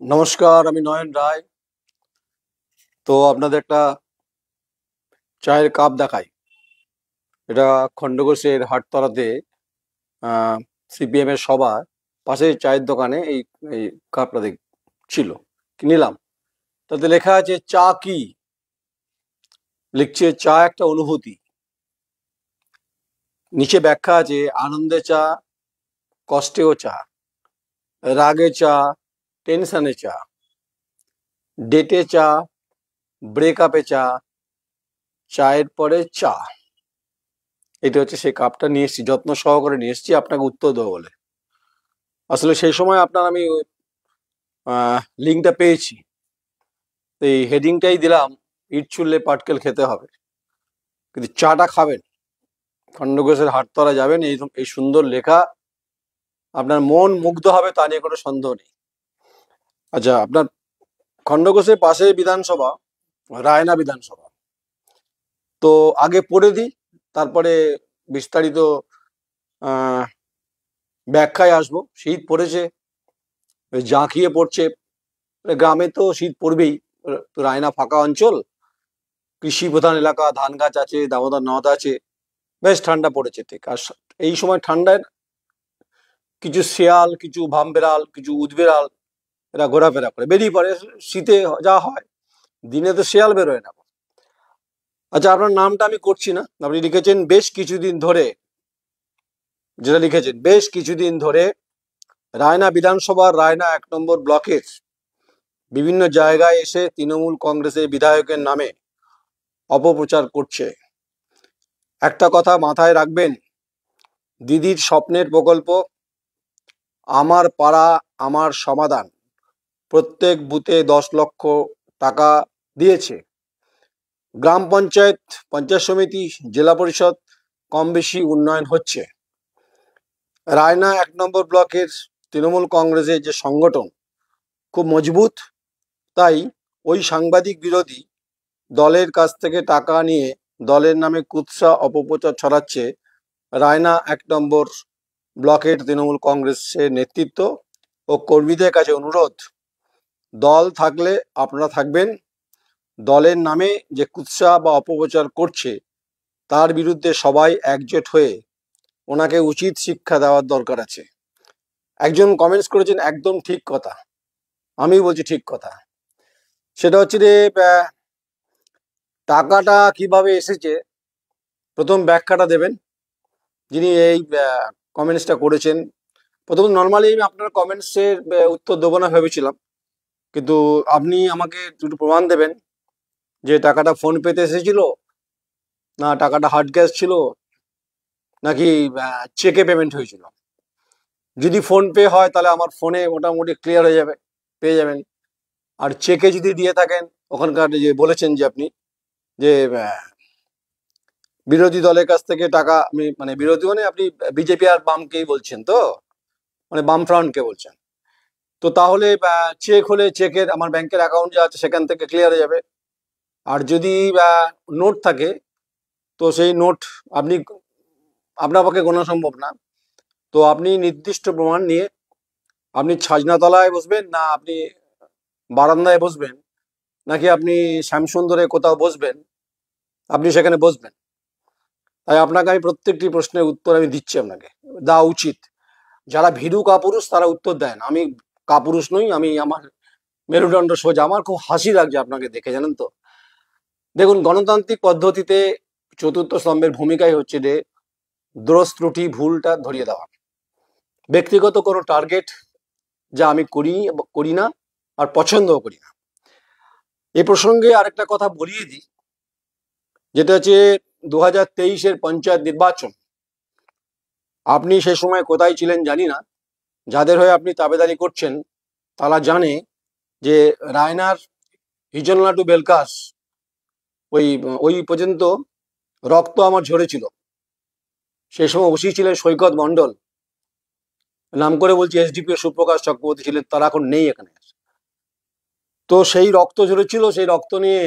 নমস্কার, আমি নয়ন রায়। তো আপনাদের একটা চায়ের কাপ দেখাই। এটা খণ্ডঘোষের হাটতলাতে সিপিএম এর সভা, পাশে চায়ের দোকানে এই এই কাপটা ছিল, নিলাম। তাতে লেখা আছে চা কি, লিখছে চা একটা অনুভূতি। নিচে ব্যাখ্যা আছে আনন্দে চা, কষ্টেও চা, রাগে চা, টেনশনে চা, ডেটে চা, ব্রেকআপে চা, চায়ের পরে চা। এটা হচ্ছে সেই কাপটা নিয়ে এসেছি, যত্ন সহকারে নিয়ে এসেছি আপনাকে উত্তর দেবো বলে। আসলে সেই সময় আপনার আমি লিঙ্কটা পেয়েছি, এই হেডিংটাই দিলাম, ইট ছুললে পাটকেল খেতে হবে। কিন্তু চাটা খাবেন, খণ্ডঘোষের হাটতলা যাবেন, এই এই সুন্দর লেখা, আপনার মন মুগ্ধ হবে, তা নিয়ে কোনো সন্দেহ নেই। আচ্ছা, আপনার খণ্ডঘোষের পাশে বিধানসভা, রায়না বিধানসভা। তো আগে পড়ে দিই, তারপরে বিস্তারিত ব্যাখ্যায় আসবো। শীত পড়েছে, জাঁকিয়ে পড়ছে, গ্রামে তো শীত পড়বেই। তো রায়না ফাঁকা অঞ্চল, কৃষি প্রধান এলাকা, ধান গাছ আছে, দামোদর নদ আছে, বেশ ঠান্ডা পড়েছে। ঠিক আর এই সময় ঠান্ডায় কিছু শেয়াল, কিছু ভামবেড়াল, কিছু উদবেড়াল এরা ঘোরাফেরা করে, বেরিয়ে পড়ে। শীতে যা হয়, দিনে তো শেয়াল বেরোয় না। আচ্ছা, আপনার নামটা আমি করছি না, আপনি লিখেছেন বেশ কিছুদিন ধরে, যেটা লিখেছেন বেশ কিছুদিন ধরে রায়না বিধানসভার রায়না 1 নম্বর ব্লকের বিভিন্ন জায়গায় এসে তৃণমূল কংগ্রেসের বিধায়কের নামে অপপ্রচার করছে। একটা কথা মাথায় রাখবেন, দিদির স্বপ্নের প্রকল্প আমার পাড়া আমার সমাধান প্রত্যেক বুথে 10 লক্ষ টাকা দিয়েছে। গ্রাম পঞ্চায়েত, পঞ্চায়েত সমিতি, জেলা পরিষদ কম বেশি উন্নয়ন হচ্ছে। রায়না 1 নম্বর ব্লকের তৃণমূল কংগ্রেসের যে সংগঠন খুব মজবুত, তাই ওই সাংবাদিক বিরোধী দলের কাছ থেকে টাকা নিয়ে দলের নামে কুৎসা অপপ্রচার ছড়াচ্ছে রায়না 1 নম্বর ব্লকের তৃণমূল কংগ্রেসের নেতৃত্ব ও কর্মীদের কাছে অনুরোধ, দল থাকলে আপনারা থাকবেন, দলের নামে যে কুৎসা বা অপপ্রচার করছে তার বিরুদ্ধে সবাই একজোট হয়ে ওনাকে উচিত শিক্ষা দেওয়ার দরকার আছে। একজন কমেন্টস করেছেন একদম ঠিক কথা, আমি বলছি ঠিক কথা। সেটা হচ্ছে যে টাকাটা কিভাবে এসেছে, প্রথম ব্যাখ্যাটা দেবেন যিনি এই কমেন্টসটা করেছেন। প্রথম নর্মালি আমি আপনার কমেন্টসের উত্তর দেবো না ভেবেছিলাম, কিন্তু আপনি আমাকে দুটো প্রমাণ দেবেন যে টাকাটা ফোন পেতে এসেছিল, না টাকাটা হার্ড ক্যাশ ছিল, নাকি চেকে পেমেন্ট হয়েছিল। যদি ফোন পে হয় তাহলে আমার ফোনে মোটামুটি ক্লিয়ার হয়ে যাবে, পেয়ে যাবেন। আর চেকে যদি দিয়ে থাকেন, ওখানকার যে বলেছেন যে আপনি যে বিরোধী দলের কাছ থেকে টাকা, আমি মানে বিরোধী মানে আপনি বিজেপি আর বামকেই বলছেন, তো মানে বাম ফ্রন্টকে বলছেন, তো তাহলে চেক হলে চেকের আমার ব্যাংকের অ্যাকাউন্ট যা আছে সেখান থেকে ক্লিয়ার হয়ে যাবে। আর যদি নোট থাকে, তো সেই নোট আপনি, আপনার পক্ষে গোনা সম্ভব না, তো আপনি নির্দিষ্ট প্রমাণ নিয়ে আপনি ছাজনাতলায় বসবেন, না আপনি বারান্দায় বসবেন, নাকি আপনি শ্যামসুন্দরে কোথাও বসবেন, আপনি সেখানে বসবেন। তাই আপনাকে আমি প্রত্যেকটি প্রশ্নের উত্তর আমি দিচ্ছি, আপনাকে দেওয়া উচিত। যারা ভীরু কাপুরুষ তারা উত্তর দেন, আমি কাপুরুষ নই, আমি আমার মেরুদণ্ড সোজা। আমার খুব হাসি লাগছে আপনাকে দেখে, জানেন তো। দেখুন, গণতান্ত্রিক পদ্ধতিতে চতুর্থ স্তম্ভের ভূমিকাই হচ্ছে যে দোষ ত্রুটি ভুলটা ধরিয়ে দেওয়া। ব্যক্তিগত কোনো টার্গেট যা আমি করি না, আর পছন্দও করি না। এ প্রসঙ্গে আরেকটা কথা বলিয়ে দিই, যেটা হচ্ছে 2023-এর পঞ্চায়েত নির্বাচন। আপনি সে সময় কোথায় ছিলেন জানি না, যাদের হয়ে আপনি তাবেদারি করছেন তারা জানে যে রায়নার হিজলনা টু বেলকাস ওই ওই পর্যন্ত রক্ত আমার ঝরেছিল। সেই সময় ওসি ছিলেন সৈকত মণ্ডল, নাম করে বলছি এসডিপিও সুপ্রকাশ চক্রবর্তী ছিলেন, তারা এখন নেই এখানে। তো সেই রক্ত ঝরেছিল, সেই রক্ত নিয়ে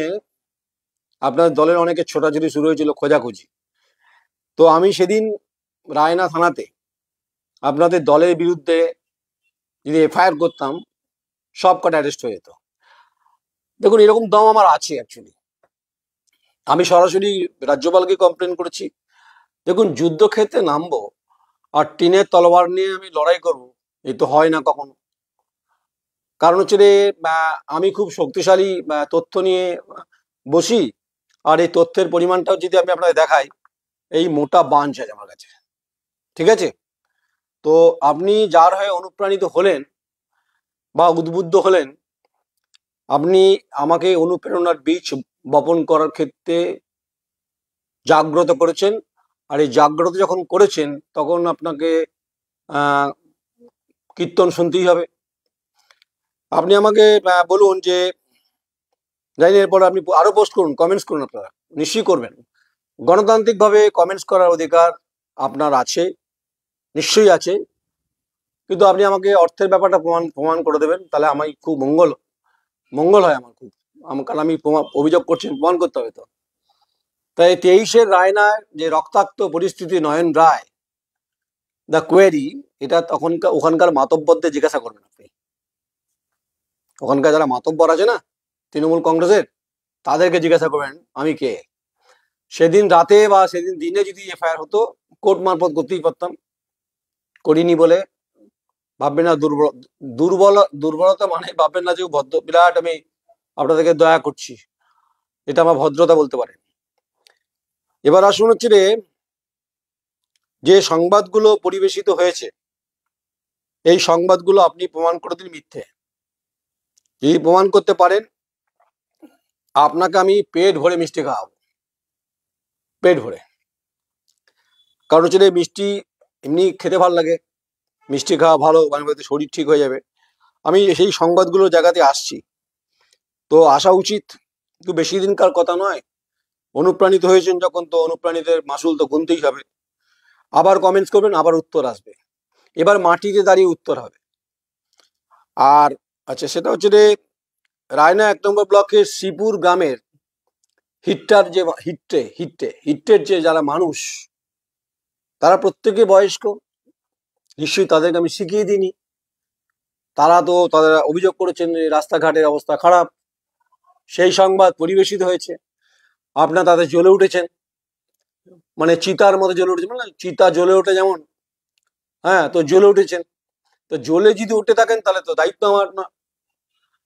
আপনার দলের অনেকে ছোটাছুটি শুরু হয়েছিল, খোঁজাখুঁজি। তো আমি সেদিন রায়না থানাতে আপনাদের দলের বিরুদ্ধে যদি এফআইআর করতাম, সব কটা অ্যারেস্ট হয়ে যেত। দেখুন এরকম দম আমার আছে অ্যাকচুয়ালি। আমি সরাসরি রাজ্যপালকে কমপ্লেন করেছি, দেখুন যুদ্ধক্ষেত্রে নামবো আর টিনের তলোয়ার নিয়ে আমি লড়াই করবো, এই তো হয় না কখনো। কারণ হচ্ছে যে আমি খুব শক্তিশালী তথ্য নিয়ে বসি, আর এই তথ্যের পরিমাণটাও যদি আমি আপনাকে দেখাই, এই মোটা বাঞ্চ আছে আমার কাছে, ঠিক আছে? তো আপনি যার হয়ে অনুপ্রাণিত হলেন বা উদ্বুদ্ধ হলেন, আপনি আমাকে অনুপ্রেরণার বীজ বপন করার ক্ষেত্রে জাগ্রত করেছেন। আর এই জাগ্রত যখন করেছেন তখন আপনাকে কীর্তন শুনতেই হবে। আপনি আমাকে বলুন যে, জানি এরপর আপনি আরো পোস্ট করুন, কমেন্টস করুন, আপনারা নিশ্চয়ই করবেন। গণতান্ত্রিকভাবে কমেন্টস করার অধিকার আপনার আছে, নিশ্চয়ই আছে, কিন্তু আপনি আমাকে অর্থের ব্যাপারটা প্রমাণ করে দেবেন, তাহলে আমি খুব মঙ্গল হয় আমার খুব। কারণ আমি অভিযোগ করছি, প্রমাণ করতে হবে তো। তাই 23-এর রায়নার যে রক্তাক্ত পরিস্থিতি, নয়ন রায় দ্য কোয়েরি, এটা ওখানকার মাতব্বরদের জিজ্ঞাসা করবেন আপনি। ওখানকার যারা মাতব্বর আছে না তৃণমূল কংগ্রেসের, তাদেরকে জিজ্ঞাসা করবেন আমি কে। সেদিন রাতে বা সেদিন দিনে যদি এফআইআর হতো, কোর্ট মারফত করতেই পারতাম, করিনি বলে ভাববেন না। দুর্বলতা মানে ভাববেন না যে ভদ্র বিরাট আমি আপনাদেরকে দয়া করছি, এটা আমার ভদ্রতা বলতে পারেন। এবার আসুন হচ্ছে রে, যে সংবাদগুলো পরিবেশিত হয়েছে, এই সংবাদগুলো আপনি প্রমাণ করে দিন মিথ্যে। যদি প্রমাণ করতে পারেন, আপনাকে আমি পেট ভরে মিষ্টি খাওয়াবো, পেট ভরে। কারণ হচ্ছে মিষ্টি এমনি খেতে ভালো লাগে, মিষ্টি খাওয়া ভালো, মানে শরীর ঠিক হয়ে যাবে। আমি সেই সংবাদগুলোর জায়গাতে আসছি, তো আসা উচিত, কিন্তু বেশি দিনকার কথা নয়। অনুপ্রাণিত হয়েছেন যখন, তো অনুপ্রাণিতের মাসুল তো গুনতেই হবে। আবার কমেন্টস করবেন, আবার উত্তর আসবে, এবার মাটিতে দাঁড়িয়ে উত্তর হবে। আর আচ্ছা, সেটা হচ্ছে যে রায়না 1 নম্বর ব্লকের শ্রীপুর গ্রামের হিট্টের যে যারা মানুষ, তারা প্রত্যেকে বয়স্ক, নিশ্চয়ই তাদেরকে আমি শিখিয়ে দিইনি। তারা অভিযোগ করেছেন যে রাস্তাঘাটের অবস্থা খারাপ, সেই সংবাদ পরিবেশিত হয়েছে, আপনারা তাদের জ্বলে উঠেছেন, মানে চিতার মতো জ্বলে উঠেছেন, মানে চিতা জ্বলে ওঠে যেমন, হ্যাঁ, তো জ্বলে উঠেছেন। তো জ্বলে যদি উঠে থাকেন তাহলে তো দায়িত্ব আমার না।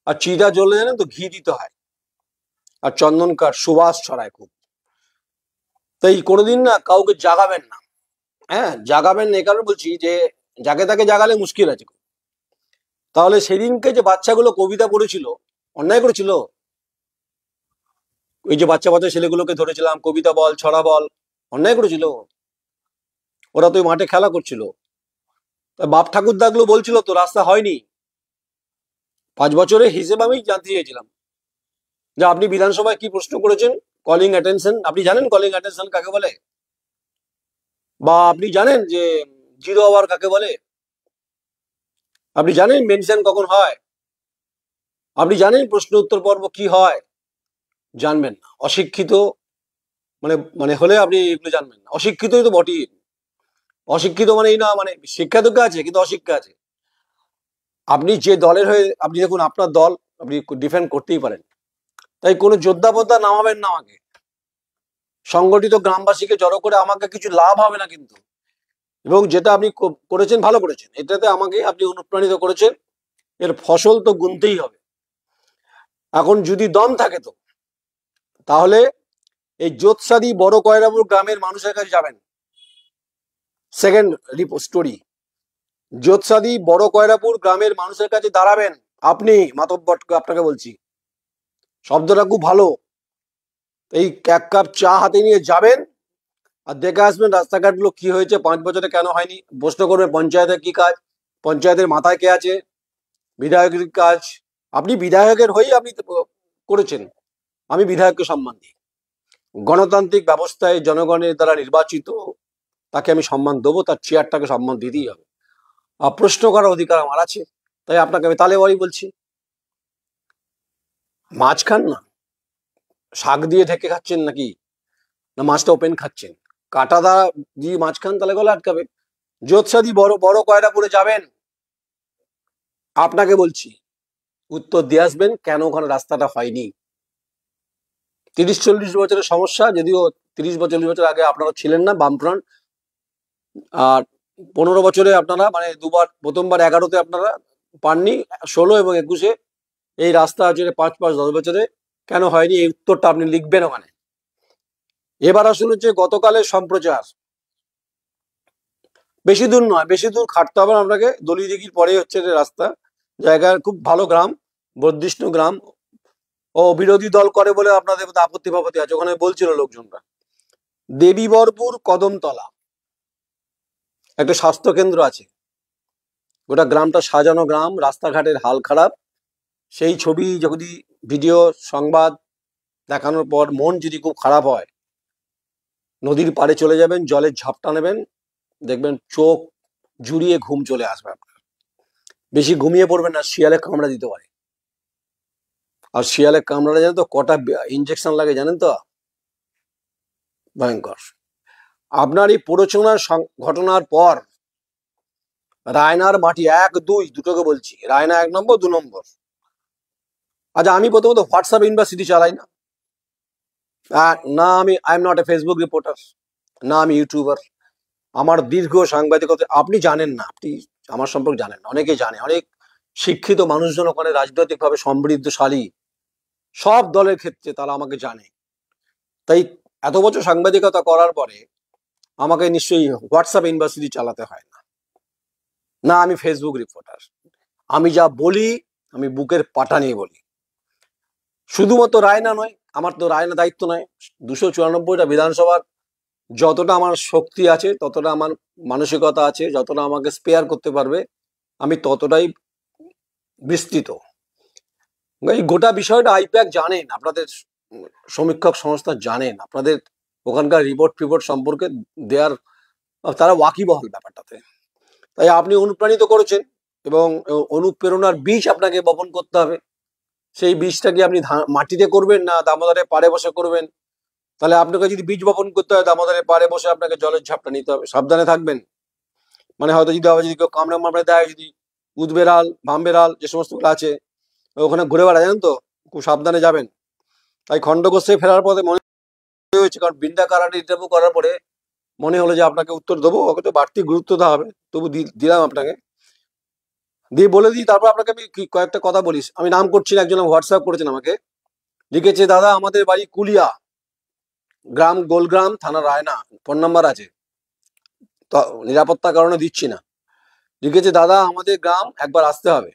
আর চিতা জ্বলে জানেন তো ঘি দিতে হয়, আর চন্দন কাঠ সুবাস ছড়ায় খুব। তাই কোনোদিন না কাউকে জাগাবেন না, হ্যাঁ জাগাবেন না। এই কারণে বলছি যে যাকে তাকে জাগালে মুশকিল আছে। তাহলে সেদিনকে যে বাচ্চাগুলো কবিতা পড়েছিল, অন্যায় করেছিল? ওই যে বাচ্চা বাচ্চা ছেলেগুলোকে ধরেছিলাম, কবিতা বল, ছড়া বল, অন্যায় করেছিল? ওরা তো মাঠে খেলা করছিল। বাপ ঠাকুরদাগুলো বলছিল তো রাস্তা হয়নি। 5 বছরের হিসেব আমি জানতে চেয়েছিলাম যে আপনি বিধানসভায় কি প্রশ্ন করেছেন, কলিং অ্যাটেনশন। আপনি জানেন কলিং অ্যাটেনশন কাকে বলে? বা আপনি জানেন যে 0 আওয়ার কাকে বলে? আপনি জানেন মেনশন কখন হয়? আপনি জানেন প্রশ্ন উত্তর পর্ব কি হয়? জানবেন না। অশিক্ষিত মানে মানে হলে আপনি এগুলো জানবেন না। অশিক্ষিতই তো বটেই। অশিক্ষিত মানে এই না, মানে শিক্ষা দীক্ষা আছে কিন্তু অশিক্ষা আছে। আপনি যে দলের হয়ে, আপনি দেখুন আপনার দল আপনি ডিফেন্ড করতেই পারেন, তাই কোনো যোদ্ধা বোদ্ধা নামাবেন না আমাকে। সংগঠিত গ্রামবাসীকে জড়ো করে আমাকে কিছু লাভ হবে না কিন্তু। এবং যেটা আপনি করেছেন ভালো করেছেন, এটাতে আমাকে আপনি অনুপ্রাণিত করেছেন, এর ফসল তো গুনতেই হবে। এখন যদি দম থাকে তো তাহলে এই যোৎসাদি বড় কয়রাপুর গ্রামের মানুষের কাছে যাবেন। সেকেন্ড স্টোরি, যোৎসাদি বড় কয়রাপুর গ্রামের মানুষের কাছে দাঁড়াবেন আপনি, মাতব্বর আপনাকে বলছি, শব্দটা খুব ভালো। এই 1 কাপ চা হাতে নিয়ে যাবেন আর দেখে আসবেন রাস্তাঘাটগুলো কি হয়েছে, 5 বছরে কেন হয়নি। প্রশ্ন করবে পঞ্চায়েতের কি কাজ, পঞ্চায়েতের মাথায় কে আছে, বিধায়কের কাজ। আপনি বিধায়কের হয়েই আপনি করেছেন, আমি বিধায়ককে সম্মান দিই। গণতান্ত্রিক ব্যবস্থায় জনগণের দ্বারা নির্বাচিত, তাকে আমি সম্মান দেবো, তার চেয়ারটাকে সম্মান দিতেই হবে। আর প্রশ্ন করার অধিকার আমার আছে, তাই আপনাকে আমি তালে বাড়ি বলছি। মাছ খান না, শাক দিয়ে ঢেকে খাচ্ছেন নাকি, না মাছটা ওপেন খাচ্ছেন? কাঁটা দিয়ে মাছ খান তাহলে গলা আটকাবে। যোৎসাদি বড় বড় কয়রাপুরে যাবেন, আপনাকে বলছি, উত্তর দিয়ে আসবেন কেন ওখানে রাস্তাটা হয়নি। 30-40 বছরের সমস্যা, যদিও 30 বা 40 বছর আগে আপনারা ছিলেন না বামফ্রন্ট, আর 15 বছরে আপনারা মানে দুবার, প্রথমবার 11-তে আপনারা পাননি, 16 এবং 21-এ এই রাস্তা আছে 5-10 বছরে কেন হয়নি, এই উত্তরটা আপনি লিখবেন ওখানে। এবার আসলে হচ্ছে গতকালের সম্প্রচার, বেশি দূর নয়, বেশি দূর খাটতে হবে না আপনাকে, দলিদিঘির পরে হচ্ছে যে রাস্তা, জায়গা খুব ভালো গ্রাম, বর্ধিষ্ণু গ্রাম। ও বিরোধী দল করে বলে আপনাদের মধ্যে আপত্তি ফাপত্তি আছে, ওখানে বলছিল লোকজনরা। দেবীবরপুর কদমতলা একটা স্বাস্থ্য কেন্দ্র আছে, গোটা গ্রামটা সাজানো গ্রাম, রাস্তাঘাটের হাল খারাপ। সেই ছবি যদি ভিডিও সংবাদ দেখানোর পর মন যদি খুব খারাপ হয়, নদীর পাড়ে চলে যাবেন, জলের ঝাপটা নেবেন, দেখবেন চোখ জুড়িয়ে ঘুম চলে আসবে আপনার। বেশি ঘুমিয়ে পড়বেন না, শিয়ালে কামড়া দিতে পারে। আর শিয়ালে কামড়ালে জানেন তো কটা ইঞ্জেকশন লাগে জানেন তো, ভয়ঙ্কর। আপনার এই প্ররোচনার ঘটনার পর রায়নার মাটি 1-2 দুটোকে বলছি, রায়না 1 নম্বর 2 নম্বর। আচ্ছা, আমি প্রথমত হোয়াটসঅ্যাপ ইউনিভার্সিটি চালাই না, না আমি I am not a Facebook reporter, না আমি ইউটিউবার। আমার দীর্ঘ সাংবাদিকতা আপনি জানেন না, আপনি আমার সম্পর্কে জানেন না, অনেকে জানে, অনেক শিক্ষিত মানুষজন ওখানে রাজনৈতিকভাবে সমৃদ্ধশালী, সব দলের ক্ষেত্রে তারা আমাকে জানে। তাই এত বছর সাংবাদিকতা করার পরে আমাকে নিশ্চয়ই হোয়াটসঅ্যাপ ইউনিভার্সিটি চালাতে হয় না, না আমি ফেসবুক রিপোর্টার। আমি যা বলি আমি বুকের পাটা নিয়ে বলি। শুধুমাত্র রায়না নয়, আমার তো রায়না দায়িত্ব নয়, 294টা বিধানসভার যতটা আমার শক্তি আছে, ততটা আমার মানসিকতা আছে, যতটা আমাকে স্পেয়ার করতে পারবে আমি ততটাই বিস্তৃত। এই গোটা বিষয়টা আইপ্যাক জানেন, আপনাদের সমীক্ষক সংস্থা জানেন, আপনাদের ওখানকার রিপোর্ট ফিপোর্ট সম্পর্কে দেয়ার, তারা ওয়াকিবহাল ব্যাপারটাতে। তাই আপনি অনুপ্রাণিত করেছেন এবং অনুপ্রেরণার বীজ আপনাকে বপন করতে হবে। সেই বীজটা কি আপনি মাটিতে করবেন না দামোদরের পাড়ে বসে করবেন? তাহলে আপনাকে যদি বীজ বপন করতে হয় দামোদরের পাড়ে বসে আপনাকে জলের ঝাপটা নিতে হবে, সাবধানে থাকবেন। মানে হয়তো যদি আবার যদি কেউ কামড়ে মামড়ে দেয়, যদি উদবেড়াল ভামবেড়াল যে সমস্তগুলো আছে ওখানে ঘুরে বেড়া, জানেন তো, খুব সাবধানে যাবেন। তাই খন্ডকোষে ফেরার পথে মনে হয়েছে, কারণ বিন্ডা কারাটে ইন্টারভিউ করার পরে মনে হলো যে আপনাকে উত্তর দেবো, ওকে তো বাড়তি গুরুত্ব দেওয়া হবে, তবু দিলাম আপনাকে, দিয়ে বলে দিই। তারপর আপনাকে আমি কয়েকটা কথা বলিস, আমি নাম করছি না, একজন হোয়াটসঅ্যাপ করেছেন আমাকে, লিখেছে দাদা আমাদের বাড়ি কুলিয়া, গ্রাম গোলগ্রাম, থানা রায়না, ফোন নাম্বার আছে, তো নিরাপত্তার কারণে দিচ্ছি না। লিখেছে দাদা আমাদের গ্রাম একবার আসতে হবে,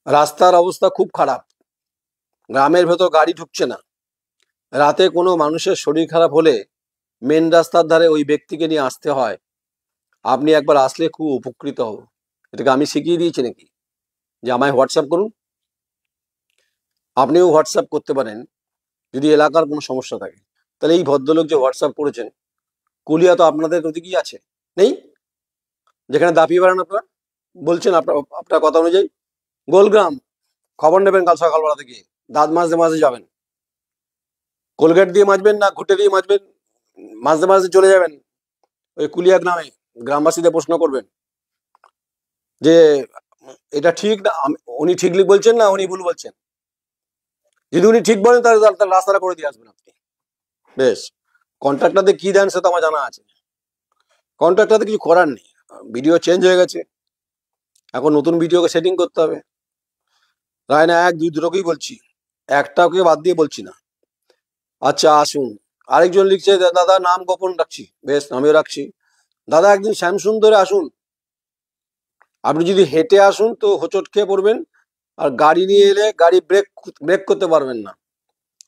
রাস্তার অবস্থা খুব খারাপ, গ্রামের ভেতর গাড়ি ঢুকছে না, রাতে কোনো মানুষের শরীর খারাপ হলে মেন রাস্তার ধারে ওই ব্যক্তিকে নিয়ে আসতে হয়, আপনি একবার আসলে খুব উপকৃত হব। এটাকে আমি শিখিয়ে দিয়েছি নাকি যে আমায় হোয়াটসঅ্যাপ করুন? আপনিও হোয়াটসঅ্যাপ করতে পারেন যদি এলাকার কোনো সমস্যা থাকে। তাহলে এই ভদ্রলোক যে হোয়াটসঅ্যাপ করেছেন, কুলিয়া তো আপনাদের ওদিকেই আছে, নেই? যেখানে দাপিয়ে বেড়ান আপনারা, বলছেন আপনার কথা অনুযায়ী গোলগ্রাম, খবর নেবেন কাল সকালবেলা থেকে, দাঁত মাজতে মাজতে যাবেন, কোলগেট দিয়ে মাজবেন না ঘুটে দিয়ে মাজবেন, মাজতে মাজতে চলে যাবেন ওই কুলিয়া গ্রামে, গ্রামবাসীদের প্রশ্ন করবেন যে এটা ঠিক না, উনি ঠিক বলছেন না উনি ভুল বলছেন। যদি উনি ঠিক বলেন তাহলে রাস্তাটা করে দিয়ে আসবেন আপনি। বেশ, কন্ট্রাক্টরদের কি দেন সে তো আমার জানা আছে, কন্ট্রাক্টরদের কিছু করার নেই, ভিডিও চেঞ্জ হয়ে গেছে, এখন নতুন ভিডিওকে সেটিং করতে হবে। রায়না 1-2 দুটোকেই বলছি, একটাকে বাদ দিয়ে বলছি না। আচ্ছা আসুন, আরেকজন লিখছে দাদা নাম গোপন রাখছি, বেশ আমিও রাখছি। দাদা একদিন শ্যামসুন্দরে আসুন, আপনি যদি হেঁটে আসুন তো হোঁচট খেয়ে পড়বেন, আর গাড়ি নিয়ে এলে গাড়ি ব্রেক করতে পারবেন না।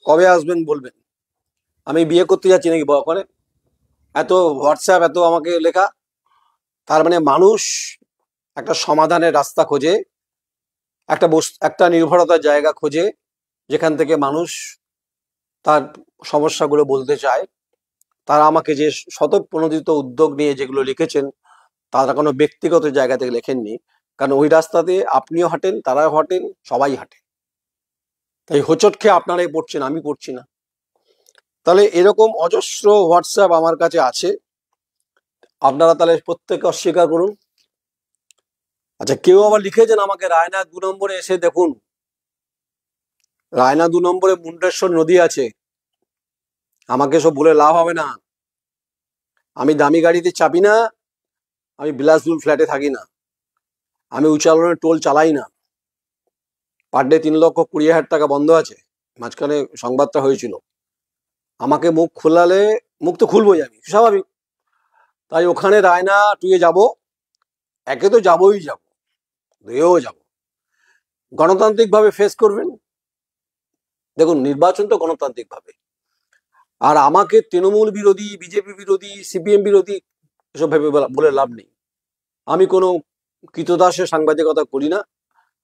কবে আসবেন বলবেন। আমি বিয়ে করতে যাচ্ছি নাকি ওখানে, এত হোয়াটসঅ্যাপ এত আমাকে লেখা, তার মানে মানুষ একটা সমাধানের রাস্তা খোঁজে, একটা নির্ভরতার জায়গা খোঁজে, যেখান থেকে মানুষ তার সমস্যাগুলো বলতে চায়। তারা আমাকে যে স্বতঃপ্রণোদিত উদ্যোগ নিয়ে যেগুলো লিখেছেন, তারা কোনো ব্যক্তিগত জায়গা থেকে লেখেননি, কারণ ওই রাস্তাতে আপনিও হাঁটেন, তারাও হাঁটেন, সবাই হাঁটে। তাই হোঁচট খেয়ে আপনারাই পড়ছেন, আমি পড়ছি না। তাহলে এরকম অজস্র হোয়াটসঅ্যাপ আমার কাছে আছে, আপনারা তাহলে প্রত্যেকে অস্বীকার করুন আচ্ছা, কেউ আবার লিখেছেন আমাকে, রায়না 2 নম্বরে এসে দেখুন, রায়না 2 নম্বরে মুন্ডেশ্বর নদী আছে। আমাকে সব বলে লাভ হবে না। আমি দামি গাড়িতে চাপি না, আমি বিলাসবহুল ফ্ল্যাটে থাকি না, আমি উচ্চারণের টোল চালাই না। পার ডে 3,20,000 টাকা বন্ধ আছে। মাঝখানে সংবাদটা হয়েছিল। আমাকে মুখ খোলালে, মুখ তো খুলবোই আমি, স্বাভাবিক। তাই ওখানে রায়না টুয়ে যাব, একে তো যাবই যাব, দুয়েও যাব। গণতান্ত্রিক ভাবে ফেস করবেন। দেখুন, নির্বাচন তো গণতান্ত্রিক ভাবে। আর আমাকে তৃণমূল বিরোধী, বিজেপি বিরোধী, সিপিএম বিরোধী এসব ভেবে বলে লাভ নেই। আমি কোনো কৃতদাসের সাংবাদিকতা করি না,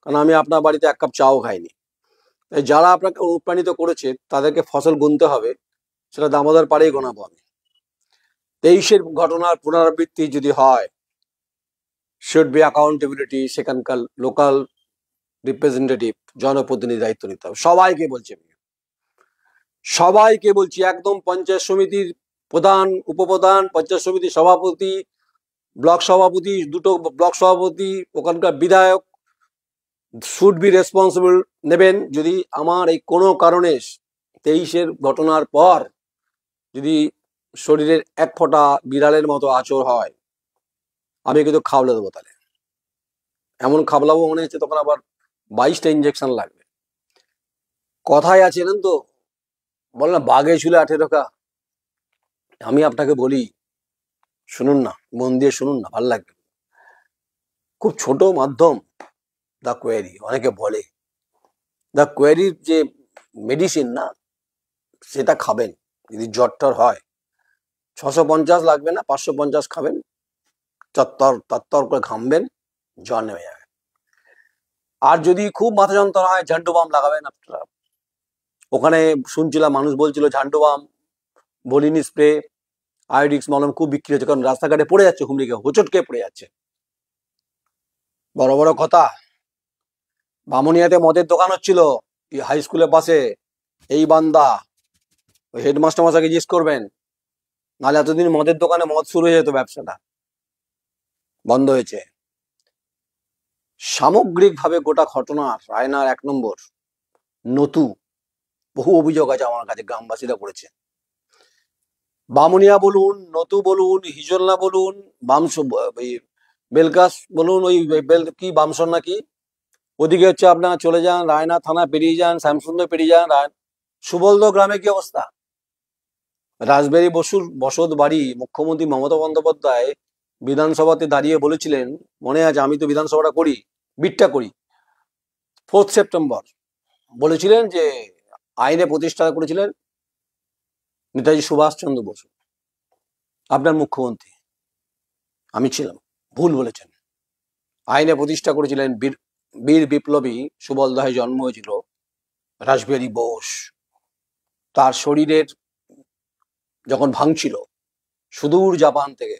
কারণ আমি আপনার বাড়িতে 1 কাপ চাও খাইনি। তাই যারা আপনাকে অনুপ্রাণিত করেছে তাদেরকে ফসল গুনতে হবে, সেটা দামোদর পাড়েই গোনাবো আমি। 23-এর ঘটনার পুনরাবৃত্তি যদি হয়, শুড বি অ্যাকাউন্টেবিলিটি, সেখানকার লোকাল রিপ্রেজেন্টেটিভ, জনপ্রতিনিধি দায়িত্ব নিতে হবে। সবাইকে বলছি, সবাইকে বলছি, একদম পঞ্চায়েত সমিতির প্রধান, উপপ্রধান, পঞ্চায়েত সমিতির সভাপতি, ব্লক সভাপতি, 2টো ব্লক সভাপতি, ওখানকার বিধায়ক শুড বি রেসপন্সিবল নেবেন। যদি আমার এই কোনো কারণে 23-এর ঘটনার পর যদি শরীরের 1 ফোঁটা বিড়ালের মতো আচর হয়, আমি কিন্তু খাবলে দেবো। তাহলে এমন খাবলাবো মনে হচ্ছে তখন আবার 22টা ইঞ্জেকশন লাগবে। কথায় আছে জানেন তো, বল না, বাঘে ঝুলে 18 কা। আমি আপনাকে বলি, শুনুন না, মন দিয়ে শুনুন না, ভালো লাগবে। খুব ছোট মাধ্যম, দ্য কোয়েরি। অনেকে বলে দ্য কোয়েরির যে মেডিসিন না, সেটা খাবেন যদি জ্বরটার হয়। 650 লাগবে না, 550 খাবেন, তত্তর করে ঘামবেন, জ্বর নেমে যাবে। আর যদি খুব মাথা যন্ত্রণা হয়, ঝান্ডু বাম লাগাবেন আপনারা। ওখানে শুনছিলাম মানুষ বলছিল ঝান্ডু বাম, বলিনি স্প্রে, আয়োডিক্স মলম খুব বিক্রি হচ্ছে, কারণ রাস্তাঘাটে পড়ে যাচ্ছে, হুমড়িকে হোঁচটকে পড়ে যাচ্ছে। বড় বড় কথা। বামুনিয়াতে মদের দোকান হচ্ছিল হাই স্কুলের পাশে, এই বান্দা, ওই হেডমাস্টার মশাইকে জিজ্ঞেস করবেন, নাহলে এতদিন মদের দোকানে মদ শুরু হয়ে যেত, ব্যবসাটা বন্ধ হয়েছে। সামগ্রিকভাবে গোটা ঘটনা রায়নার 1 নম্বর নতু, বহু অভিযোগ আছে আমার কাছে, গ্রামবাসীরা করেছে। বামুনিয়া বলুন, নতু বলুন, হিজলনা বলুন, বেলগাছ বলুন, ওই কি বামসন নাকি, ওদিকে হচ্ছে আপনার চলে যান, রায়না থানা পেরিয়ে যান, শ্যামসুন্দর পেরিয়ে যান, সুবলদ গ্রামে কি অবস্থা। রাসবেরি বসুর বসত বাড়ি, মুখ্যমন্ত্রী মমতা বন্দ্যোপাধ্যায় বিধানসভাতে দাঁড়িয়ে বলেছিলেন, মনে আছে, আমি তো বিধানসভাটা করি, বিটটা করি, 4 সেপ্টেম্বর বলেছিলেন যে আইনে প্রতিষ্ঠা করেছিলেন নেতাজি সুভাষচন্দ্র বসু, আপনার মুখ্যমন্ত্রী, আমি ছিলাম, ভুল বলেছেন। আইনে প্রতিষ্ঠা করেছিলেন বীর বিপ্লবী সুবলদহে জন্ম হয়েছিল রাসবিহারী বোস। তার শরীরের যখন ভাঙছিল, সুদূর জাপান থেকে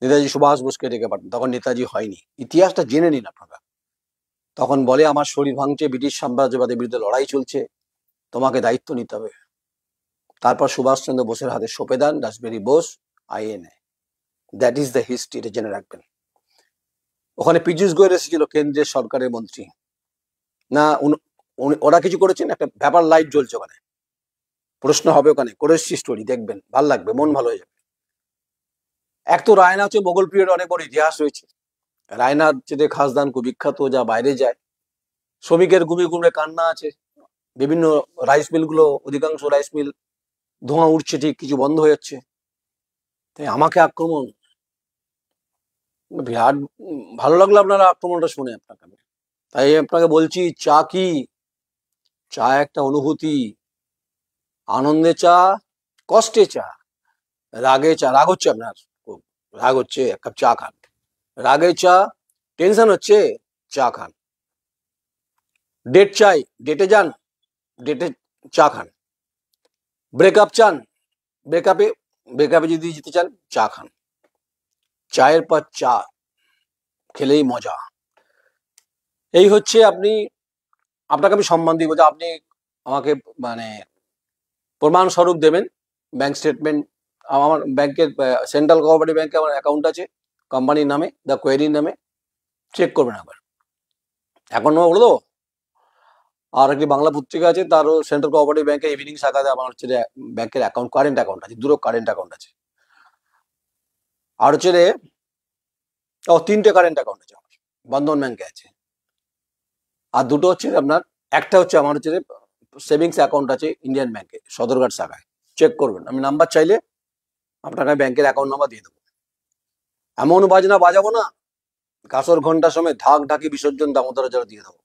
নেতাজি সুভাষ বোসকে ডেকে পাঠান, তখন নেতাজি হয়নি। ইতিহাসটা জেনে নিন আপনারা। তখন বলে, আমার শরীর ভাঙছে, ব্রিটিশ সাম্রাজ্যবাদের বিরুদ্ধে লড়াই চলছে, তোমাকে দায়িত্ব নিতে হবে। তারপর সুভাষচন্দ্র বোসের হাতে সঁপে দেন Rashbehari Bose INA. That is the history, এটা জেনে রাখবেন। ওখানে পীযূষ গোয়েল এসেছিল, কেন্দ্রের সরকারের মন্ত্রী না, ওরা কিছু করেছেন, একটা ব্যাপার লাইট জ্বলছে ওখানে, প্রশ্ন হবে ওখানে, করেছি স্টোরি, দেখবেন, ভাল লাগবে, মন ভালো হয়ে যাবে। এক তো রায়না হচ্ছে মোগল পিরিয়ড, অনেক বড় ইতিহাস রয়েছে। রায়নার যে খাসদান খুব বিখ্যাত, যা বাইরে যায়, শ্রমিকের ঘুমিয়ে ঘুমড়ে কান্না আছে। বিভিন্ন রাইস মিল গুলো, অধিকাংশ রাইস মিল ধোঁয়া উঠছে, ঠিক কিছু বন্ধ হয়ে যাচ্ছে। তাই আমাকে আক্রমণ, বিরাট ভালো লাগলো আপনারা আক্রমণটা শুনে আপনাকে। তাই আপনাকে বলছি, চা কি, চা একটা অনুভূতি, আনন্দে চা, কষ্টে চা, রাগে চা, রাগ হচ্ছে আপনার, রাগ হচ্ছে, 1 কাপ চা খান। রাগে চা, টেনশন হচ্ছে, চা খান। ডেট চাই, ডেটে যান, ডেটে চা খান। ব্রেকআপ চান, ব্রেকআপে যদি যেতে চান, চা খান। চায়ের পর চা খেলেই মজা। এই হচ্ছে, আপনাকে আমি সম্মান দিব যে আপনি আমাকে মানে প্রমাণ স্বরূপ দেবেন ব্যাংক স্টেটমেন্ট। আমার ব্যাংকের, সেন্ট্রাল কোঅপারেটিভ ব্যাংকে আমার অ্যাকাউন্ট আছে, কোম্পানির নামে, দ্য কোয়েরির নামে, চেক করবেন একবার। এখন বলে দেবো। আর একটি বাংলা পত্রিকা আছে, তারও সেন্ট্রাল কোঅপারেটিভ ব্যাংকের ইভিনিং শাখাতে আমার হচ্ছে ব্যাংকের অ্যাকাউন্ট, কারেন্ট অ্যাকাউন্ট আছে, দুটো কারেন্ট অ্যাকাউন্ট আছে। আর হচ্ছে তিনটে কারেন্ট অ্যাকাউন্ট আছে আমার, বন্ধন ব্যাংকে আছে। আর দুটো হচ্ছে আপনার, একটা হচ্ছে আমার হচ্ছে সেভিংস অ্যাকাউন্ট আছে ইন্ডিয়ান ব্যাংকে, সদরঘাট শাখায়, চেক করবেন। আমি নাম্বার চাইলে আপনাকে ব্যাংকের অ্যাকাউন্ট নাম্বার দিয়ে দেবো। এমন বাজনা বাজাবো না, কাসর ঘন্টার সময় ঢাক ঢাকি বিসর্জন দামোদর জল দিয়ে দেবো।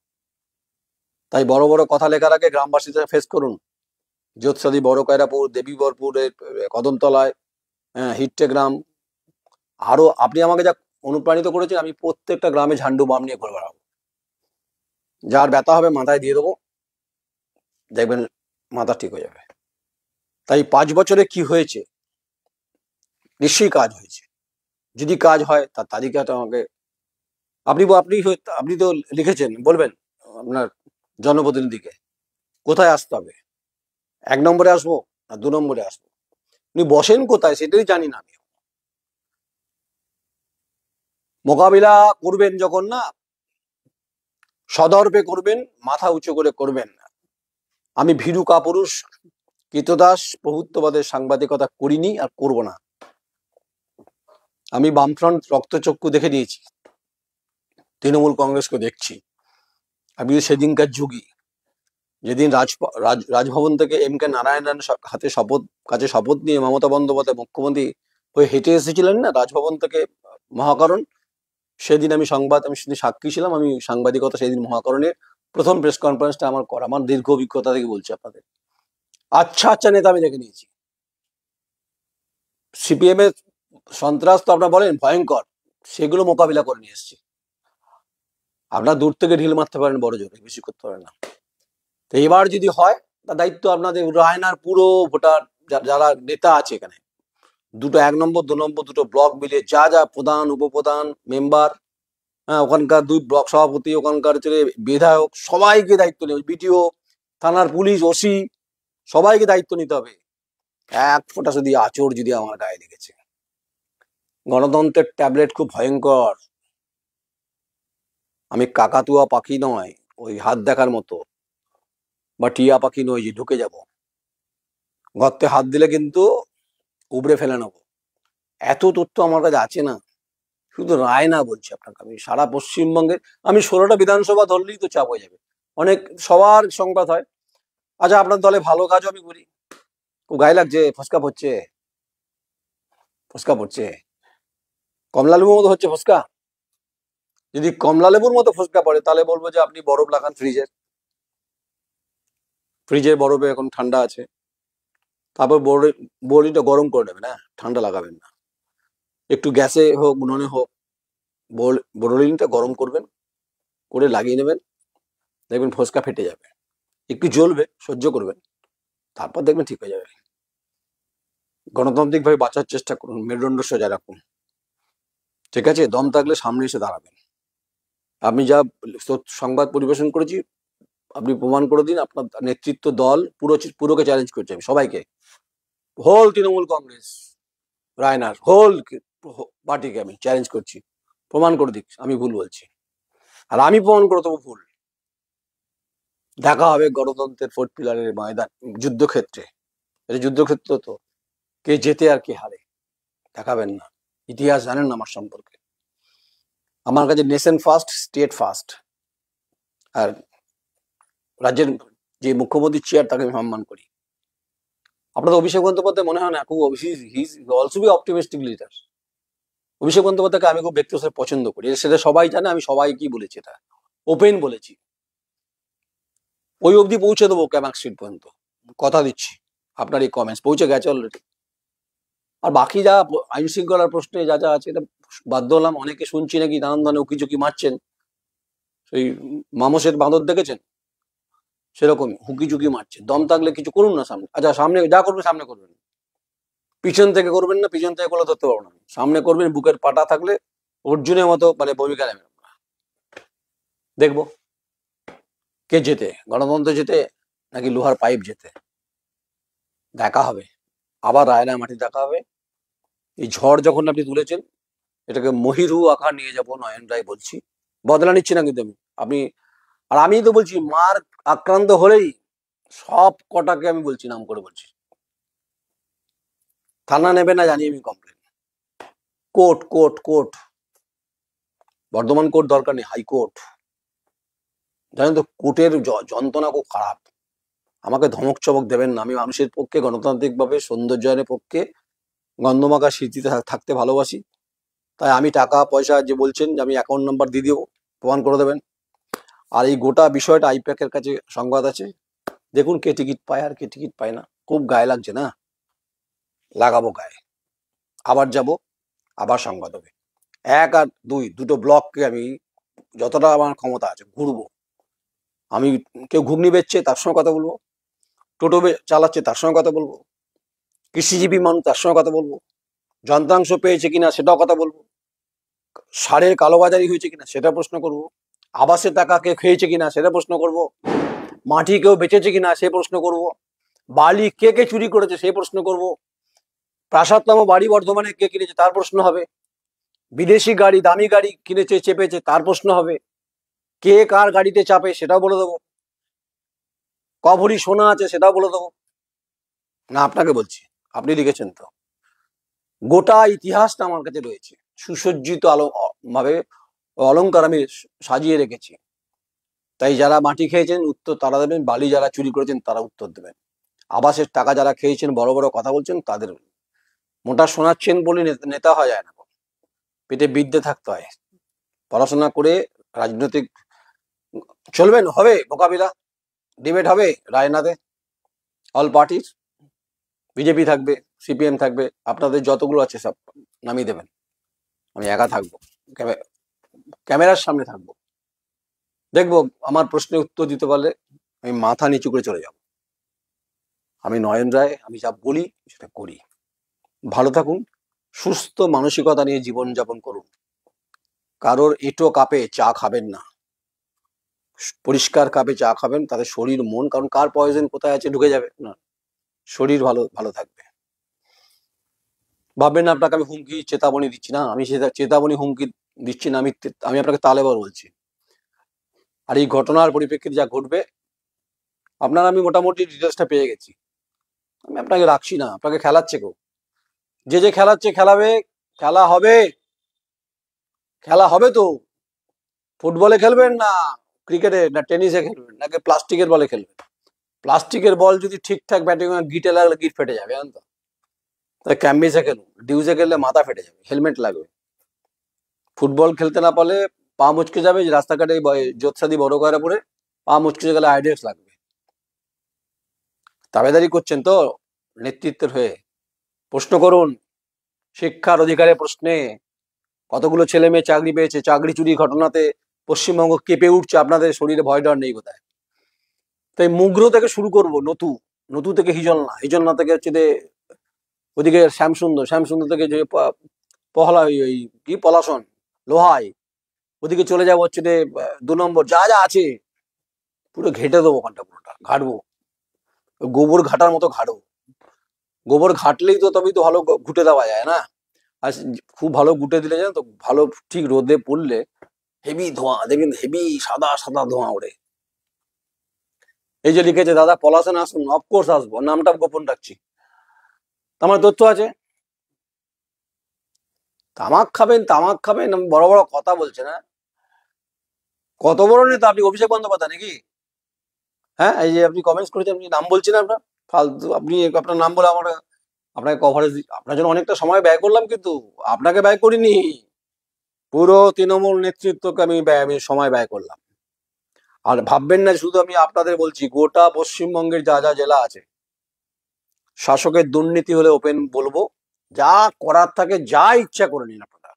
তাই বড় বড় কথা লেখার আগে গ্রামবাসীদের ফেস করুন। যোৎসাদি, বড় কয়রাপুর, দেবীবরপুরের কদমতলায়, হিট্টে গ্রাম, আরো আপনি আমাকে যা অনুপ্রাণিত করেছেন, আমি প্রত্যেকটা গ্রামে ঝান্ডু বাম নিয়ে ঘুরে বেড়াবো। যার ব্যথা হবে মাথায় দিয়ে দেবো, দেখবেন মাথা ঠিক হয়ে যাবে। তাই 5 বছরে কি হয়েছে, নিশ্চয়ই কাজ হয়েছে। যদি কাজ হয় তার তালিকাটা আমাকে আপনি আপনি তো লিখেছেন, বলবেন আপনার জনপ্রতিনিধিকে কোথায় আসতে হবে, 1 নম্বরে আসবো না 2 নম্বরে আসবো, উনি বসেন কোথায় সেটাই জানি না আমি। মোকাবিলা করবেন যখন, না সদর্পে করবেন, মাথা উঁচু করে করবেন না। আমি ভীরু কাপুরুষ কৃতদাস প্রভুত্ববাদের সাংবাদিকতা করিনি আর করব না। আমি বামফ্রন্ট রক্তচক্ষু দেখে নিয়েছি, তৃণমূল কংগ্রেসকে দেখছি। আমি সেদিনকার যুগী, যেদিন রাজভবন থেকে এম.কে. নারায়ণন কাছে শপথ নিয়ে মমতা বন্দ্যোপাধ্যায় মুখ্যমন্ত্রী হয়ে হেঁটে এসেছিলেন না রাজভবন থেকে মহাকরণ, সেদিন আমি সেদিন সাক্ষী ছিলাম। আমি সাংবাদিকতা সেদিন মহাকরণের প্রথম প্রেস কনফারেন্সটা আমার করা, আমার দীর্ঘ অভিজ্ঞতা থেকে বলছি আপনাদের। আচ্ছা নেতা আমি দেখে নিয়েছি। সিপিএম এর সন্ত্রাস তো আপনার বলেন ভয়ঙ্কর, সেগুলো মোকাবিলা করে নিয়ে এসেছি। আপনার দূর থেকে ঢিল মারতে পারেন বড় জোরে, বেশি করতে পারেন না। তো এবার যদি হয়, তার দায়িত্ব আপনাদের রায়নার পুরো ভোটার যারা নেতা আছে এখানে, 1 নম্বর 2 নম্বর 2 ব্লক মিলে যা যা প্রধান, উপপ্রধান, মেম্বার, ওখানকার 2 ব্লক সভাপতি, ওখানকার বিধায়ক, সবাইকে দায়িত্ব নেবে। বিডিও, থানার পুলিশ, ওসি, সবাইকে দায়িত্ব নিতে হবে। 1 ফোঁটা যদি আঁচড় যদি আমার গায়ে লেগেছে, গণতন্ত্রের ট্যাবলেট খুব ভয়ঙ্কর। আমি কাকাতুয়া পাখি নয়, ওই হাত দেখার মতো, বা টিয়া পাখি নয় যে ঢুকে যাব। গর্তে হাত দিলে কিন্তু উবড়ে ফেলে নেবো। এত তথ্য আমার কাছে আছে না, শুধু রায় না বলছি আপনাকে, আমি সারা পশ্চিমবঙ্গের, আমি 16টা বিধানসভা ধরলেই তো চাপ হয়ে যাবে। অনেক সবার সংবাদ হয়। আচ্ছা, আপনার দলে ভালো কাজও আমি করি, খুব গায়ে লাগছে, ফসকা পড়ছে, কমলা লেবুর মতো হচ্ছে ফসকা। যদি কমলা লেবুর মতো ফসকা পড়ে, তাহলে বলবো যে আপনি বরফ লাগান ফ্রিজের বরফে এখন ঠান্ডা আছে, তারপর বড়িটা গরম করে নেবেন, ঠান্ডা লাগাবেন না। একটু গ্যাসে হোক, উনুনে হোক, বড়লিনটা গরম করবেন, করে লাগিয়ে নেবেন, দেখবেন ফসকা ফেটে যাবে। একটু জ্বলবে, সহ্য করবেন, তারপর দেখবেন ঠিক হয়ে যাবে। গণতান্ত্রিক ভাবে বাঁচার চেষ্টা করুন, মেরুদণ্ড সোজা রাখুন, ঠিক আছে? দম থাকলে সামনে এসে দাঁড়াবেন। আমি যা সংবাদ পরিবেশন করেছি, আপনি প্রমাণ করে দিন। আপনার নেতৃত্ব দল পুরোকে চ্যালেঞ্জ করছে, আমি সবাইকে, হোল তৃণমূল কংগ্রেস, রায়নার হোল পার্টিকে আমি চ্যালেঞ্জ করছি, প্রমাণ করে দিক আমি ভুল বলছি, আর আমি প্রমাণ করে দেবো ভুল। দেখা হবে গণতন্ত্রের 4th পিলারের ময়দান, যুদ্ধক্ষেত্রে। এটা যুদ্ধক্ষেত্র তো, কে জেতে আর কে হারে দেখাবেন না। ইতিহাস জানেন না আমার সম্পর্কে। আমার কাছে নেশন ফার্স্ট, স্টেট ফার্স্ট। আর রাজ্যের যে মুখ্যমন্ত্রী চেয়ার, তাকে আমি সম্মান করি। আপনাদের অভিষেক বন্দ্যোপাধ্যায় মনে হয় না খুব, অলসো বি অপটিমিস্টিক লিডার। অভিষেক বন্দ্যোপাধ্যায়কে আমি খুব ব্যক্তিগত পছন্দ করি, সেটা সবাই জানে। আমি সবাইকেই বলেছি, এটা ওপেন বলেছি। ওই অবধি পৌঁছে দেবো ক্যামাক স্ট্রিট পর্যন্ত, কথা দিচ্ছি। আপনার এই কমেন্টস পৌঁছে গেছে অলরেডি। আর বাকি যা আইন শৃঙ্খলার প্রশ্নে যা যা আছে, এটা বাধ্য হলাম। অনেকে শুনছি নাকি নানান ধরনের উকিঝুঁকি মারছেন, সেই মামসের বাঁদর দেখেছেন, সেরকম হুকিঝুঁকি মারছে। দম থাকলে কিছু করুন না সামনে। আচ্ছা, সামনে যা করবেন সামনে করবেন, পিছন থেকে করবেন না। পিছন থেকে করলে ধরতে পারবো না। সামনে করবেন, বুকের পাটা থাকলে অর্জুনের মতো ভূমিকা নেবেন। দেখবো কে জেতে, গণতন্ত্র জেতে নাকি লোহার পাইপ জেতে। দেখা হবে, আবার রায়না মাটি দেখা হবে। এই ঝড় যখন আপনি তুলেছেন, এটাকে মহিরু আকার নিয়ে যাব, নয়ন রায় বলছি, বদলা নিচ্ছি না কিন্তু আপনি, আর আমি তো বলছি মার আক্রান্ত হলেই সব কটাকে আমি বলছি, নাম করে বলছি, থানা নেবে না জানি আমি complain, court court court, Bardhaman court দরকার নেই, হাইকোর্ট। জানেন তো কোর্টের যন্ত্রণা খুব খারাপ। আমাকে ধমক চমক দেবেন না, আমি মানুষের পক্ষে গণতান্ত্রিক ভাবে সৌন্দর্যায়নের পক্ষে গন্ধমাখা স্মৃতিতে থাকতে ভালোবাসি। তাই আমি টাকা পয়সা যে বলছেন যে আমি অ্যাকাউন্ট নাম্বার দিয়ে দেবো, প্রমাণ করে দেবেন। আর এই গোটা বিষয়টা আইপ্যাকের কাছে সংবাদ আছে, দেখুন কে টিকিট পায় আর কে টিকিট পায় না। খুব গায়ে লাগছে না, লাগাবো গায়ে, আবার যাব, আবার সংবাদ হবে। 1 আর 2 দুটো ব্লককে আমি যতটা আমার ক্ষমতা আছে ঘুরবো। আমি কেউ ঘুগনি বেচছে তার সঙ্গে কথা বলবো, টোটো চালাচ্ছে তার সঙ্গে কথা বলবো, কৃষিজীবী মানুষ তার সঙ্গে কথা বলবো, যন্ত্রাংশ পেয়েছে কিনা সেটাও কথা বলবো, সারের কালোবাজারি হয়েছে কিনা সেটা প্রশ্ন করব, আবাসের টাকা কে খেয়েছে কিনা সেটা প্রশ্ন করব, মাটি কেউ বেচেছে কিনা সে প্রশ্ন করব, বালি কে কে চুরি করেছে সেই প্রশ্ন করব, প্রাসাদতম বাড়ি বর্ধমানে কে কিনেছে তার প্রশ্ন হবে, বিদেশি গাড়ি দামি গাড়ি কিনেছে চেপেছে তার প্রশ্ন হবে, কে কার গাড়িতে চাপে সেটাও বলে দেবো, ক ভরি সোনা আছে সেটাও বলে দেবো। না আপনাকে বলছি, আপনি লিখেছেন তো, গোটা ইতিহাসটা আমার কাছে রয়েছে, সুসজ্জিত ভাবে অলংকার আমি সাজিয়ে রেখেছি। তাই যারা মাটি খেয়েছেন উত্তর তারা দেবেন, বালি যারা চুরি করেছেন তারা উত্তর দেবেন, আবাসের টাকা যারা খেয়েছেন বড় বড় কথা বলছেন তাদের, মোটা শোনাচ্ছেন বলে নেতা হওয়া যায় না, পেটে বিদ্যে থাকতে হয়, পড়াশোনা করে রাজনৈতিক চলবেন, হবে মোকাবিলা, ডিবেট হবে রায়নাতে, অল পার্টির, বিজেপি থাকবে, সিপিএম থাকবে, আপনাদের যতগুলো আছে সব নামিয়ে দেবেন, আমি একা থাকবো, ক্যামেরার সামনে থাকবো, দেখবো আমার প্রশ্নের উত্তর দিতে পারলে আমি মাথা নিচু করে চলে যাব। আমি নয়ন রায়, আমি যা বলি সেটা করি। ভালো থাকুন, সুস্থ মানসিকতা নিয়ে জীবন যাপন করুন, কারোর এঁটো কাপে চা খাবেন না, পরিষ্কার কাপে চা খাবেন, তাদের শরীর মন, কারণ কার পয়জন কোথায় আছে ঢুকে যাবে না, শরীর ভালো ভালো থাকবে। ভাববেন না আপনাকে আমি হুমকি চেতাবনী দিচ্ছি, না আমি সেটা চেতাবনী হুমকি দিচ্ছি না, আমি আপনাকে তালেবার বলছি। আর এই ঘটনার পরিপ্রেক্ষিতে যা ঘটবে আপনার আমি মোটামুটি ডিটেলসটা পেয়ে গেছি, আমি আপনাকে রাখছি না, আপনাকে খেলাচ্ছে কেউ, যে খেলাচ্ছে খেলাবে, খেলা হবে, খেলা হবে তো, ফুটবলে খেলবেন না ক্রিকেটে না টেনিসে খেলবেন নাকি প্লাস্টিকের বলে খেলবেন, প্লাস্টিকের বল যদি ঠিকঠাক ব্যাটিং গিটে লাগলে গিট ফেটে যাবে, জানেন তো, তাই ক্যাম্বিসে খেলুন, ডিউজে খেললে মাথা ফেটে যাবে, হেলমেট লাগবে, ফুটবল খেলতে না পারলে পা মুচকে যাবে, রাস্তাঘাটে জোৎসাদি বড় করে পরে পা মুচকে গেলে আইডিয়াস লাগবে। দাবেদারি করছেন তো নেতৃত্বের হয়ে, প্রশ্ন করুন, শিক্ষার অধিকারের প্রশ্নে কতগুলো ছেলে মেয়ে চাকরি পেয়েছে, চাকরি চুরি ঘটনাতে পশ্চিমবঙ্গ কেঁপে উঠছে, আপনাদের শরীরে ভয় ডর নেই কোথায়। তাই মুগ্র থেকে শুরু করব, নতু থেকে হিজলনা, হিজলনা থেকে হচ্ছে ওদিকে শ্যামসুন্দর থেকে যে পহলা ওই কি পলাশন লোহাই, ওদিকে চলে যাবো হচ্ছে 2 নম্বর, যা যা আছে পুরো ঘেটে দেবো, ওখানটা পুরোটা ঘাটবো, গোবর ঘাটার মতো ঘাটবো, গোবর ঘাটলেই তো তবেই তো ভালো ঘুটে দেওয়া যায় না, আর খুব ভালো ঘুটে দিলে জানো তো, ভালো ঠিক রোদে পড়লে হেভি ধোঁয়া দেখবেন, হেভি সাদা সাদা ধোঁয়া ওড়ে। এই যে লিখেছে দাদা পলাশন আসুন, অফকোর্স আসবো, নামটা গোপন রাখছি, আমার তথ্য আছে। তামাক খাবেন বড় বড় কথা বলছে না, কত বড় নেতা আপনি, অভিষেক বন্দ্যোপাধ্যায় নাকি? হ্যাঁ, এই যে আপনি কমেন্টস করেছেন, আপনি নাম বলছেন আপনার ফালতু, আপনি আপনার নাম বলে আমার, আপনাকে কভারেজ, আপনার জন্য অনেকটা সময় ব্যয় করলাম, কিন্তু আপনাকে ব্যয় করিনি, পুরো তৃণমূল নেতৃত্বকে আমি সময় ব্যয় করলাম। আর ভাববেন না শুধু আমি আপনাদের বলছি, গোটা পশ্চিমবঙ্গের যা যা জেলা আছে, শাসকের দুর্নীতি হলে ওপেন বলবো, যা করার থাকে যা ইচ্ছা করে নিন আপনারা।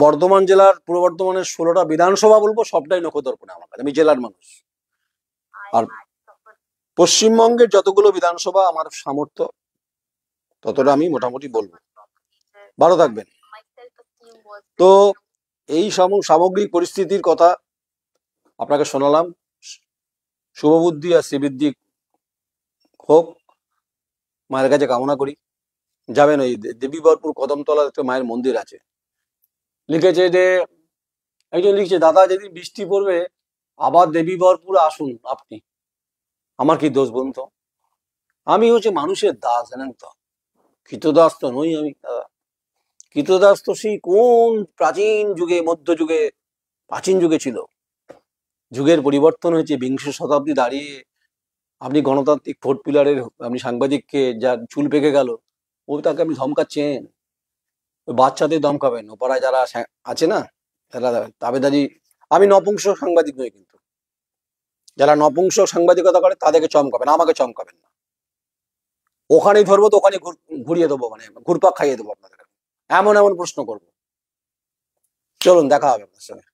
বর্ধমান জেলার, পূর্ব বর্ধমানের 16টা বিধানসভা বলবো, সবটাই নখদর্পণে আমার কাছে, আমি জেলার মানুষ। আর পশ্চিমবঙ্গের যতগুলো বিধানসভা আমার সামর্থ্য ততটা আমি মোটামুটি বলবো। ভালো থাকবেন। তো এই সামগ্রিক পরিস্থিতির কথা আপনাকে শোনালাম, শুভবুদ্ধি আর শ্রীবৃদ্ধি হোক, মায়ের কাছে কামনা করি। যাবেন ওই দেবীবরপুর কদমতলা একটা মায়ের মন্দির আছে। লিখেছে যে একজন লিখছে, দাদা যেদিন বৃষ্টি পড়বে আবার দেবীবরপুর আসুন আপনি। আমার কি দোষ বলুন তো? আমি হচ্ছে মানুষের দাস, জানেন তো। কৃতদাস তো নই আমি দাদা। কৃতদাস তো সেই কোন প্রাচীন যুগে, মধ্যযুগে, প্রাচীন যুগে ছিল। যুগের পরিবর্তন হয়েছে, বিংশ শতাব্দী দাঁড়িয়ে আপনি গণতান্ত্রিক ভোট পিলারের আপনি সাংবাদিককে যার চুল পেকে গেল, ও তাকে আপনি ধমকাচ্ছেন। ওই বাচ্চাদের ধমকাবেন, ও পাড়ায় যারা আছে না, তারা তাবেদারি। আমি নপুংসক সাংবাদিক নই, কিন্তু যারা নপুংসক সাংবাদিকতা করে তাদেরকে চমকাবেন, আমাকে চমকাবেন না। ওখানেই ধরবো তো ওখানে ঘুরিয়ে দেবো, মানে ঘুরপাক খাইয়ে দেবো আপনাদের। এমন এমন প্রশ্ন করবো। চলুন, দেখা হবে আপনার সঙ্গে।